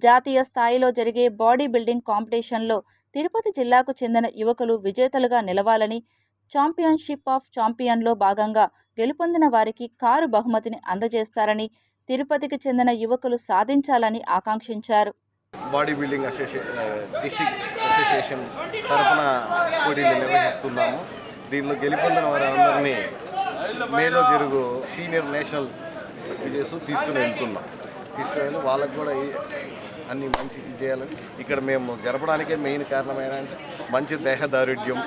జాతీయ స్థాయిలో జరిగే బాడీ బిల్డింగ్ కాంపిటీషన్లో తిరుపతి జిల్లాకు చెందిన యువకులు విజేతలుగా నిలవాలని, ఛాంపియన్షిప్ ఆఫ్ ఛాంపియన్లో భాగంగా గెలుపొందిన వారికి కారు బహుమతిని అందజేస్తారని, తిరుపతికి చెందిన యువకులు సాధించాలని ఆకాంక్షించారు. బాడీ బిల్డింగ్ డిస్ట్రిక్ట్ అసోసియేషన్ తరఫున పోటీలు నిర్వహిస్తున్నాము. దీనిలో గెలుపొందిన వారందరినీ మేలో జరుగు సీనియర్ నేషనల్ విజేస్ తీసుకుని వెళ్ళి వాళ్ళకు కూడా అన్ని మంచి చేయాలని ఇక్కడ మేము జరపడానికే మెయిన్ కారణమైన అంటే మంచి దేహదారుఢ్యం.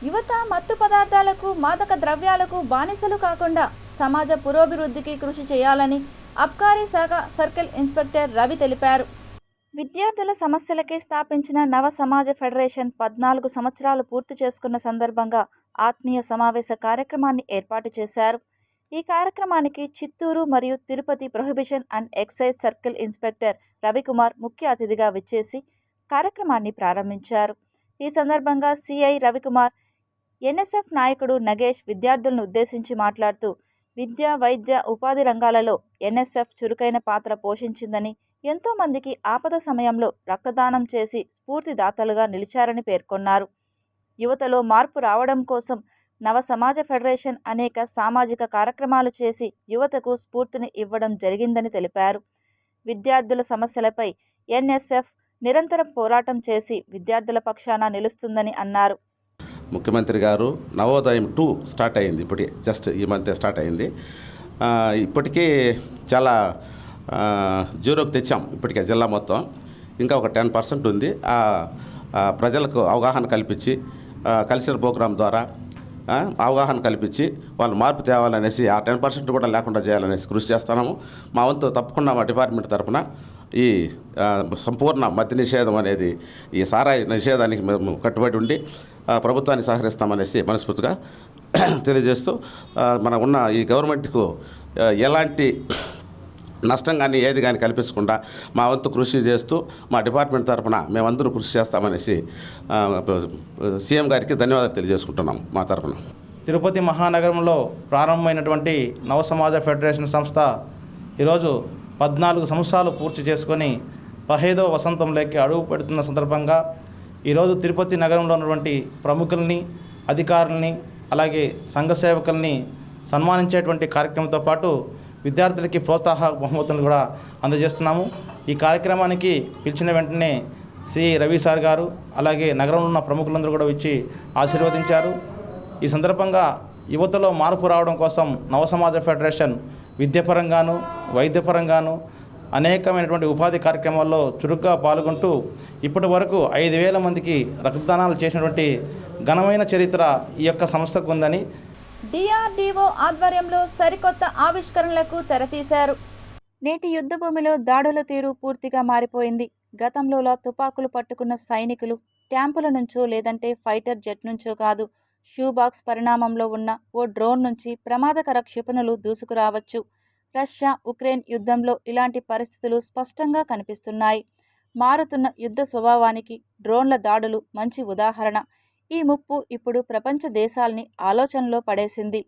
యువత మత్తు పదార్థాలకు మాదక ద్రవ్యాలకు బానిసలు కాకుండా సమాజ పురోభివృద్ధికి కృషి చేయాలని అబ్కారీ శాఖ సర్కిల్ ఇన్స్పెక్టర్ రవి తెలిపారు. విద్యార్థుల సమస్యలకే స్థాపించిన నవ సమాజ ఫెడరేషన్ 14 సంవత్సరాలు పూర్తి చేసుకున్న సందర్భంగా ఆత్మీయ సమావేశ కార్యక్రమాన్ని ఏర్పాటు చేశారు. ఈ కార్యక్రమానికి చిత్తూరు మరియు Tirupati prohibition and excise circle inspector Ravikumar ముఖ్య అతిథిగా విచ్చేసి కార్యక్రమాన్ని ప్రారంభించారు. ఈ సందర్భంగా సిఐ రవికుమార్, ఎన్ఎస్ఎఫ్ నాయకుడు నగేష్ విద్యార్థులను ఉద్దేశించి మాట్లాడుతూ విద్య, వైద్య, ఉపాధి రంగాలలో ఎన్ఎస్ఎఫ్ చురుకైన పాత్ర పోషించిందని, ఎంతోమందికి ఆపద సమయంలో రక్తదానం చేసి స్ఫూర్తిదాతలుగా నిలిచారని పేర్కొన్నారు. యువతలో మార్పు రావడం కోసం నవ సమాజ ఫెడరేషన్ అనేక సామాజిక కార్యక్రమాలు చేసి యువతకు స్ఫూర్తిని ఇవ్వడం జరిగిందని తెలిపారు. విద్యార్థుల సమస్యలపై ఎన్ఎస్ఎఫ్ నిరంతరం పోరాటం చేసి విద్యార్థుల పక్షాన నిలుస్తుందని అన్నారు. ముఖ్యమంత్రి గారు నవోదయం 2 స్టార్ట్ అయింది. ఇప్పటికే జస్ట్ ఈ మంత్ స్టార్ట్ అయింది. ఇప్పటికీ చాలా జీరోకి తెచ్చాం. ఇప్పటికే జిల్లా మొత్తం ఇంకా ఒక 10% ఉంది. ప్రజలకు అవగాహన కల్పించి కల్చరల్ ప్రోగ్రాం ద్వారా అవగాహన కల్పించి వాళ్ళు మార్పు తేవాలనేసి ఆ 10% కూడా లేకుండా చేయాలనేసి కృషి చేస్తున్నాము. మా వంతు తప్పకుండా మా డిపార్ట్మెంట్ తరఫున ఈ సంపూర్ణ మద్య నిషేధం అనేది, ఈ సారాయి నిషేధానికి మేము కట్టుబడి ఉండి ప్రభుత్వాన్ని సహకరిస్తామనేసి మనస్ఫూర్తిగా తెలియజేస్తూ మన ఉన్న ఈ గవర్నమెంట్కు ఎలాంటి నష్టం కానీ ఏది కానీ కల్పించకుండా మా వంతు కృషి చేస్తూ మా డిపార్ట్మెంట్ తరఫున మేమందరూ కృషి చేస్తామనేసి సీఎం గారికి ధన్యవాదాలు తెలియజేసుకుంటున్నాం మా తరఫున. తిరుపతి మహానగరంలో ప్రారంభమైనటువంటి నవసమాజ ఫెడరేషన్ సంస్థ ఈరోజు 14 సంవత్సరాలు పూర్తి చేసుకొని 15వ వసంతంలోకి అడుగు పెడుతున్న సందర్భంగా ఈరోజు తిరుపతి నగరంలో ఉన్నటువంటి ప్రముఖుల్ని, అధికారుల్ని, అలాగే సంఘ సేవకుల్ని సన్మానించేటువంటి కార్యక్రమంతో పాటు విద్యార్థులకి ప్రోత్సాహ బహుమతులను కూడా అందజేస్తున్నాము. ఈ కార్యక్రమానికి పిలిచిన వెంటనే సి రవి సార్ గారు అలాగే నగరంలో ఉన్న ప్రముఖులందరూ కూడా వచ్చి ఆశీర్వదించారు. ఈ సందర్భంగా యువతలో మార్పు రావడం కోసం నవసమాజ ఫెడరేషన్ విద్యాపరంగాను, వైద్యపరంగాను అనేకమైనటువంటి ఉపాధి కార్యక్రమాల్లో చురుగ్గా పాల్గొంటూ ఇప్పటి వరకు 5,000 మందికి రక్తదానాలు చేసినటువంటి ఘనమైన చరిత్ర ఈ యొక్క సంస్థకు ఉందని డిఆర్డీఓ ఆధ్వర్యంలో సరికొత్త ఆవిష్కరణలకు తెరతీశారు. నేటి యుద్ధ భూమిలో దాడుల తీరు పూర్తిగా మారిపోయింది. గతంలో తుపాకులు పట్టుకున్న సైనికులు ట్యాంపుల నుంచో లేదంటే ఫైటర్ జెట్ నుంచో కాదు, షూ బాక్స్ పరిణామంలో ఉన్న ఓ డ్రోన్ నుంచి ప్రమాదకర క్షిపణులు దూసుకురావచ్చు. రష్యా ఉక్రెయిన్ యుద్ధంలో ఇలాంటి పరిస్థితులు స్పష్టంగా కనిపిస్తున్నాయి. మారుతున్న యుద్ధ స్వభావానికి డ్రోన్ల దాడులు మంచి ఉదాహరణ. ఈ ముప్పు ఇప్పుడు ప్రపంచ దేశాల్ని ఆలోచనలో పడేసింది.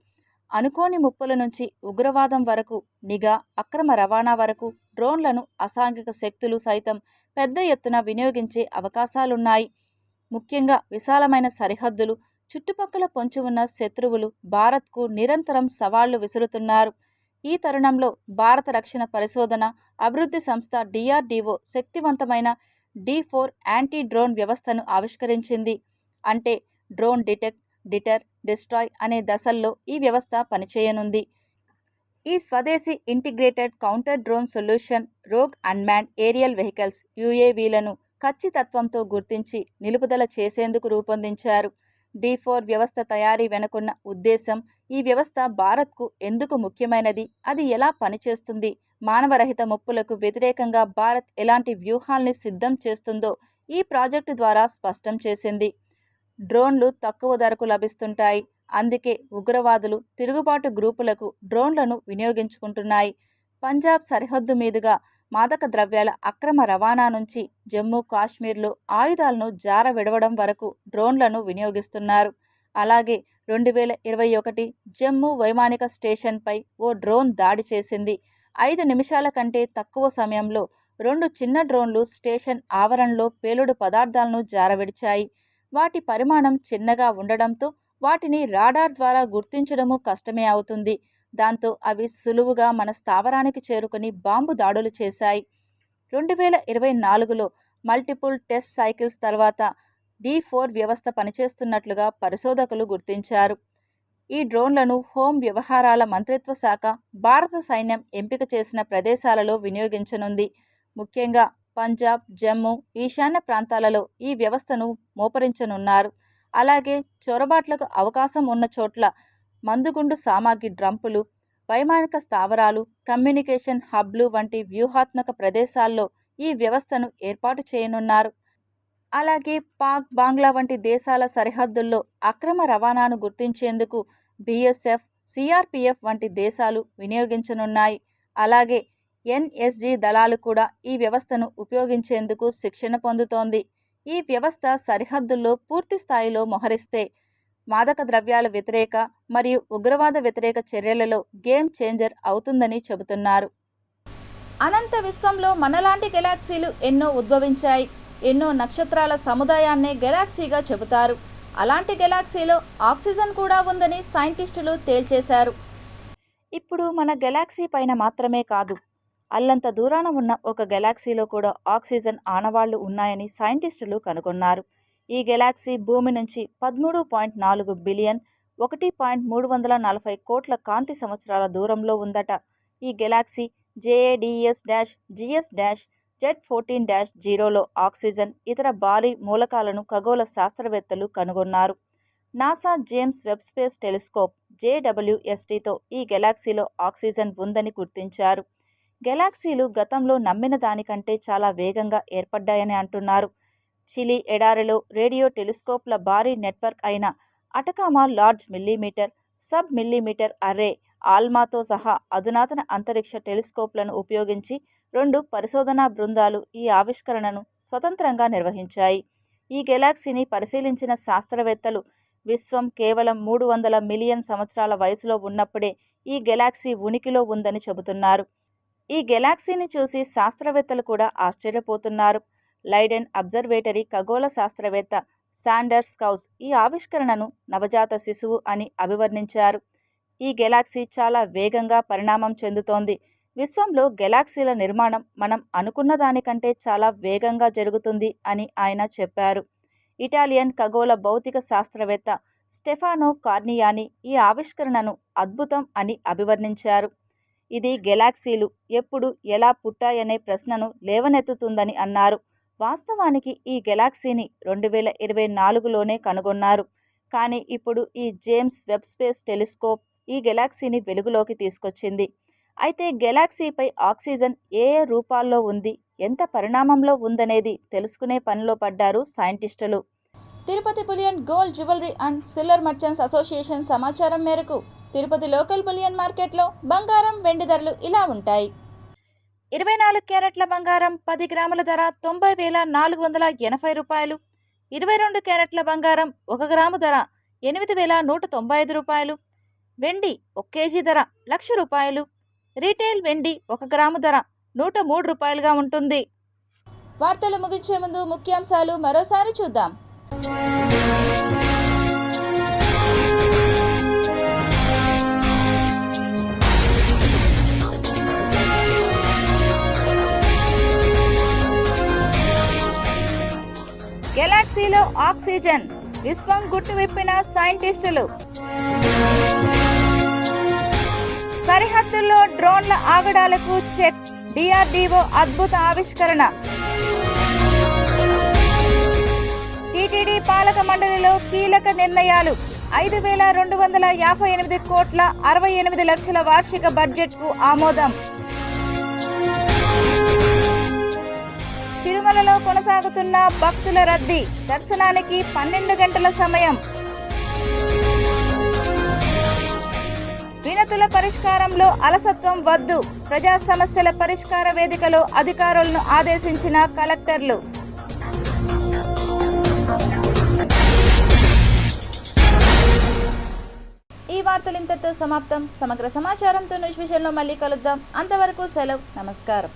అనుకోని ముప్పుల నుంచి ఉగ్రవాదం వరకు, నిఘా, అక్రమ రవాణా వరకు డ్రోన్లను అసాంఘిక శక్తులు సైతం పెద్ద ఎత్తున వినియోగించే అవకాశాలున్నాయి. ముఖ్యంగా విశాలమైన సరిహద్దులు, చుట్టుపక్కల పొంచి ఉన్న శత్రువులు భారత్కు నిరంతరం సవాళ్లు విసురుతున్నారు. ఈ తరుణంలో భారత రక్షణ పరిశోధన అభివృద్ధి సంస్థ డిఆర్డీఓ శక్తివంతమైన D4 యాంటీ డ్రోన్ వ్యవస్థను ఆవిష్కరించింది. అంటే డ్రోన్ డిటెక్ట్, డిటర్, డిస్ట్రాయ్ అనే దశల్లో ఈ వ్యవస్థ పనిచేయనుంది. ఈ స్వదేశీ integrated counter drone solution rogue unmanned aerial vehicles UAVలను ఖచ్చితత్వంతో గుర్తించి నిలుపుదల చేసేందుకు రూపొందించారు. D4 వ్యవస్థ తయారీ వెనుకున్న ఉద్దేశం, ఈ వ్యవస్థ భారత్కు ఎందుకు ముఖ్యమైనది, అది ఎలా పనిచేస్తుంది, మానవరహిత ముప్పులకు వ్యతిరేకంగా భారత్ ఎలాంటి వ్యూహాల్ని సిద్ధం చేస్తుందో ఈ ప్రాజెక్టు ద్వారా స్పష్టం చేసింది. డ్రోన్లు తక్కువ ధరకు లభిస్తుంటాయి. అందుకే ఉగ్రవాదులు, తిరుగుబాటు గ్రూపులకు డ్రోన్లను వినియోగించుకుంటున్నాయి. పంజాబ్ సరిహద్దు మీదుగా మాదక ద్రవ్యాల అక్రమ రవాణా నుంచి జమ్మూ కాశ్మీర్లో ఆయుధాలను జార విడవడం వరకు డ్రోన్లను వినియోగిస్తున్నారు. అలాగే 2021 జమ్మూ వైమానిక స్టేషన్పై ఓ డ్రోన్ దాడి చేసింది. 5 నిమిషాల కంటే తక్కువ సమయంలో 2 చిన్న డ్రోన్లు స్టేషన్ ఆవరణలో పేలుడు పదార్థాలను జారవిడిచాయి. వాటి పరిమాణం చిన్నగా ఉండడంతో వాటిని రాడార్ ద్వారా గుర్తించడము కష్టమే అవుతుంది. దాంతో అవి సులువుగా మన స్థావరానికి చేరుకుని బాంబు దాడులు చేశాయి. 2024లో మల్టిపుల్ టెస్ట్ సైకిల్స్ తర్వాత D4 వ్యవస్థ పనిచేస్తున్నట్లుగా పరిశోధకులు గుర్తించారు. ఈ డ్రోన్లను హోం వ్యవహారాల మంత్రిత్వ శాఖ, భారత సైన్యం ఎంపిక చేసిన ప్రదేశాలలో వినియోగించనుంది. ముఖ్యంగా పంజాబ్, జమ్మూ, ఈశాన్య ప్రాంతాలలో ఈ వ్యవస్థను మోపరించనున్నారు. అలాగే చొరబాట్లకు అవకాశం ఉన్న చోట్ల మందుగుండు సామాగ్రి డంపులు, వైమానిక స్థావరాలు, కమ్యూనికేషన్ హబ్లు వంటి వ్యూహాత్మక ప్రదేశాల్లో ఈ వ్యవస్థను ఏర్పాటు చేయనున్నారు. అలాగే పాక్, బంగ్లా వంటి దేశాల సరిహద్దుల్లో అక్రమ రవాణాను గుర్తించేందుకు బీఎస్ఎఫ్, సిఆర్పిఎఫ్ వంటి దేశాలు వినియోగించనున్నాయి. అలాగే ఎన్ఎస్జీ దళాలు కూడా ఈ వ్యవస్థను ఉపయోగించేందుకు శిక్షణ పొందుతోంది. ఈ వ్యవస్థ సరిహద్దుల్లో పూర్తి స్థాయిలో మోహరిస్తే మాదక ద్రవ్యాల వ్యతిరేక మరియు ఉగ్రవాద వ్యతిరేక చర్యలలో గేమ్ చేంజర్ అవుతుందని చెబుతున్నారు. అనంత విశ్వంలో మనలాంటి గెలాక్సీలు ఎన్నో ఉద్భవించాయి. ఎన్నో నక్షత్రాల సముదాయాన్నే గెలాక్సీగా చెబుతారు. అలాంటి గెలాక్సీలో ఆక్సిజన్ కూడా ఉందని సైంటిస్టులు తేల్చేశారు. ఇప్పుడు మన గెలాక్సీ పైన మాత్రమే కాదు, అల్లంత దూరాన ఉన్న ఒక గెలాక్సీలో కూడా ఆక్సిజన్ ఆనవాళ్లు ఉన్నాయని సైంటిస్టులు కనుగొన్నారు. ఈ గెలాక్సీ భూమి నుంచి 13.4 బిలియన్ 1.340 కోట్ల కాంతి సంవత్సరాల దూరంలో ఉందట. ఈ గెలాక్సీ JADS-GS-Z14-0లో ఆక్సిజన్, ఇతర భారీ మూలకాలను ఖగోళ శాస్త్రవేత్తలు కనుగొన్నారు. NASA James Webb space telescope JWSTతో ఈ గెలాక్సీలో ఆక్సిజన్ ఉందని గుర్తించారు. గెలాక్సీలు గతంలో నమ్మిన దానికంటే చాలా వేగంగా ఏర్పడ్డాయని అంటున్నారు. చిలీ ఎడారిలో రేడియో టెలిస్కోప్ల భారీ నెట్వర్క్ అయిన Atacama large millimetre, sub millimetre array, ఆల్మాతో సహా అధునాతన అంతరిక్ష టెలిస్కోప్లను ఉపయోగించి 2 పరిశోధనా బృందాలు ఈ ఆవిష్కరణను స్వతంత్రంగా నిర్వహించాయి. ఈ గెలాక్సీని పరిశీలించిన శాస్త్రవేత్తలు విశ్వం కేవలం 300 మిలియన్ సంవత్సరాల వయసులో ఉన్నప్పుడే ఈ గెలాక్సీ ఉనికిలో ఉందని చెబుతున్నారు. ఈ గెలాక్సీని చూసి శాస్త్రవేత్తలు కూడా ఆశ్చర్యపోతున్నారు. లైడెన్ అబ్జర్వేటరీ ఖగోళ శాస్త్రవేత్త శాండర్స్ కౌస్ ఈ ఆవిష్కరణను నవజాత శిశువు అని అభివర్ణించారు. ఈ గెలాక్సీ చాలా వేగంగా పరిణామం చెందుతోంది. విశ్వంలో గెలాక్సీల నిర్మాణం మనం అనుకున్న దానికంటే చాలా వేగంగా జరుగుతుంది అని ఆయన చెప్పారు. ఇటాలియన్ ఖగోళ భౌతిక శాస్త్రవేత్త స్టెఫానో కార్నియాని ఈ ఆవిష్కరణను అద్భుతం అని అభివర్ణించారు. ఇది గెలాక్సీలు ఎప్పుడు, ఎలా పుట్టాయనే ప్రశ్నను లేవనెత్తుతుందని అన్నారు. వాస్తవానికి ఈ గెలాక్సీని 2024లోనే కనుగొన్నారు. కానీ ఇప్పుడు ఈ జేమ్స్ వెబ్ స్పేస్ టెలిస్కోప్ ఈ గెలాక్సీని వెలుగులోకి తీసుకొచ్చింది. అయితే గెలాక్సీపై ఆక్సిజన్ ఏ రూపాల్లో ఉంది, ఎంత పరిణామంలో ఉందనేది తెలుసుకునే పనిలో పడ్డారు సైంటిస్టులు. Tirupati bullion gold jewellery and silver merchants association సమాచారం మేరకు తిరుపతి లోకల్ బులియన్ మార్కెట్లో బంగారం, వెండి ధరలు ఇలా ఉంటాయి. 24 క్యారెట్ల బంగారం 10 గ్రాముల ధర 90,480 రూపాయలు. 22 క్యారెట్ల బంగారం 1 గ్రాము ధర 8,195 రూపాయలు. వెండి 1 కేజీ ధర 1,00,000 రూపాయలు. రీటైల్ వెండి 1 గ్రాము ధర 103 రూపాయలుగా ఉంటుంది. వార్తలు ముగించే ముందు ముఖ్యాంశాలు మరోసారి చూద్దాం. గెలాక్సీలో ఆక్సిజన్, విశ్వం గుట్టు విప్పిన సైంటిస్టులు. సరిహద్దుల్లో డ్రోన్ల ఆగడాలకు చెక్, DRDO అద్భుత ఆవిష్కరణ. టీటీడీ పాలక మండలిలో కీలక నిర్ణయాలు. 5,258 కోట్ల 68 లక్షల వార్షిక బడ్జెట్కు ఆమోదం. తిరుమలలో కొనసాగుతున్న భక్తుల రద్దీ, దర్శనానికి 12 గంటల సమయం. వినతుల పరిష్కారంలో అలసత్వం వద్దు, ప్రజా సమస్యల పరిష్కార వేదికలో అధికారులను ఆదేశించిన కలెక్టర్లు. ఈ వార్తలు ఇంతటితో సమాప్తం. సమగ్ర సమాచారంతో న్యూస్ విషయంలో మళ్ళీ కలుద్దాం. అంతవరకు సెలవు, నమస్కారం.